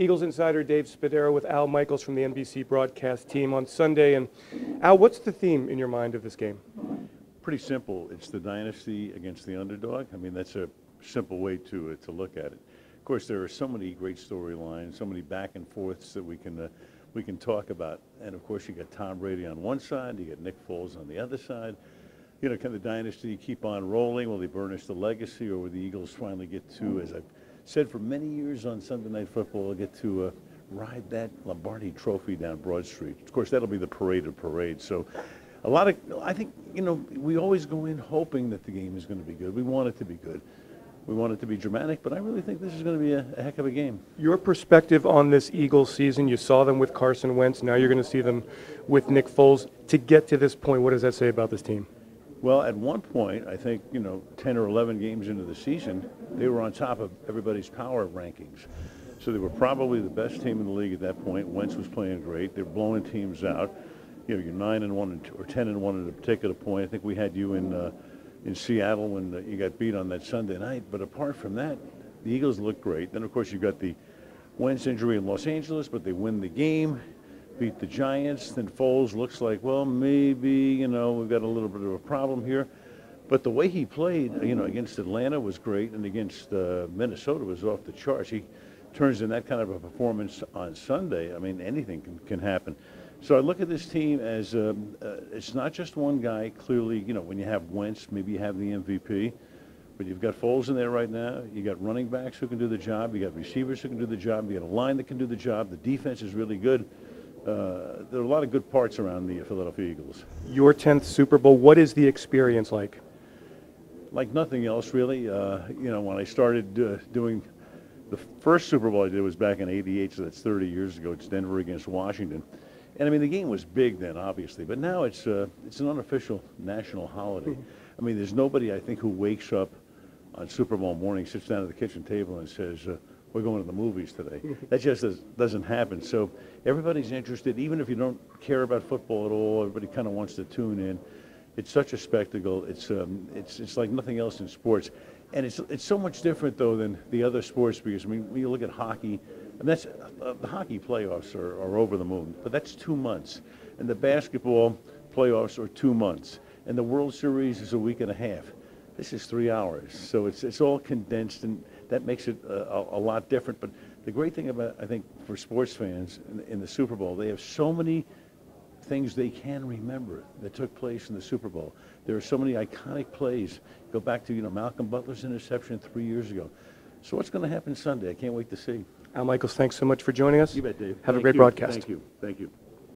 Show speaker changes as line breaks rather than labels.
Eagles insider Dave Spadaro with Al Michaels from the NBC broadcast team on Sunday. And Al, what's the theme in your mind of this game?
Pretty simple. It's the dynasty against the underdog. I mean, that's a simple way to look at it. Of course, there are so many great storylines, so many back and forths that we can talk about. And of course, you got Tom Brady on one side, you got Nick Foles on the other side. You know, can the dynasty keep on rolling? Will they burnish the legacy, or will the Eagles finally get to, as I've said for many years on Sunday Night Football, get to ride that Lombardi Trophy down Broad Street? Of course, that'll be the parade of parades. So I think, you know, we always go in hoping that the game is going to be good. We want it to be good. We want it to be dramatic, but I really think this is going to be a heck of a game.
Your perspective on this Eagles season, you saw them with Carson Wentz. Now you're going to see them with Nick Foles. To get to this point, what does that say about this team?
Well, at one point, I think, 10 or 11 games into the season, they were on top of everybody's power rankings. So they were probably the best team in the league at that point. Wentz was playing great. They were blowing teams out. You're 9-1 or 10-1 at a particular point. I think we had you in Seattle when you got beat on that Sunday night. But apart from that, the Eagles looked great. Then, of course, you got the Wentz injury in Los Angeles, but they win the game. Beat the Giants. Then Foles looks like, well, maybe, we've got a little bit of a problem here. But the way he played, against Atlanta was great, and against Minnesota was off the charts. He turns in that kind of a performance on Sunday. I mean, anything can happen. So I look at this team as it's not just one guy. Clearly, when you have Wentz, maybe you have the MVP. But you've got Foles in there right now. You got running backs who can do the job. You got receivers who can do the job. You got a line that can do the job. The defense is really good. There are a lot of good parts around the Philadelphia Eagles.
Your 10th Super Bowl, what is the experience like?
Like nothing else, really. When I started doing the first Super Bowl I did was back in '88, so that's 30 years ago. It's Denver against Washington. And, I mean, the game was big then, obviously, but now it's an unofficial national holiday. I mean, there's nobody, I think, who wakes up on Super Bowl morning, sits down at the kitchen table and says, we're going to the movies today. That just doesn't happen. So everybody's interested, even if you don't care about football at all. Everybody kind of wants to tune in. It's such a spectacle. It's like nothing else in sports, and it's so much different though than the other sports, because when you look at hockey, and that's the hockey playoffs are over the moon, but that's 2 months, and the basketball playoffs are 2 months, and the World Series is a week and a half. This is 3 hours, so it's all condensed, and that makes it a lot different. But the great thing about, I think, for sports fans in the Super Bowl, they have so many things they can remember that took place in the Super Bowl. There are so many iconic plays. Go back to, Malcolm Butler's interception 3 years ago. So what's going to happen Sunday? I can't wait to see.
Al Michaels, thanks so much for joining us.
You bet, Dave.
Have a great broadcast.
Thank you. Thank you.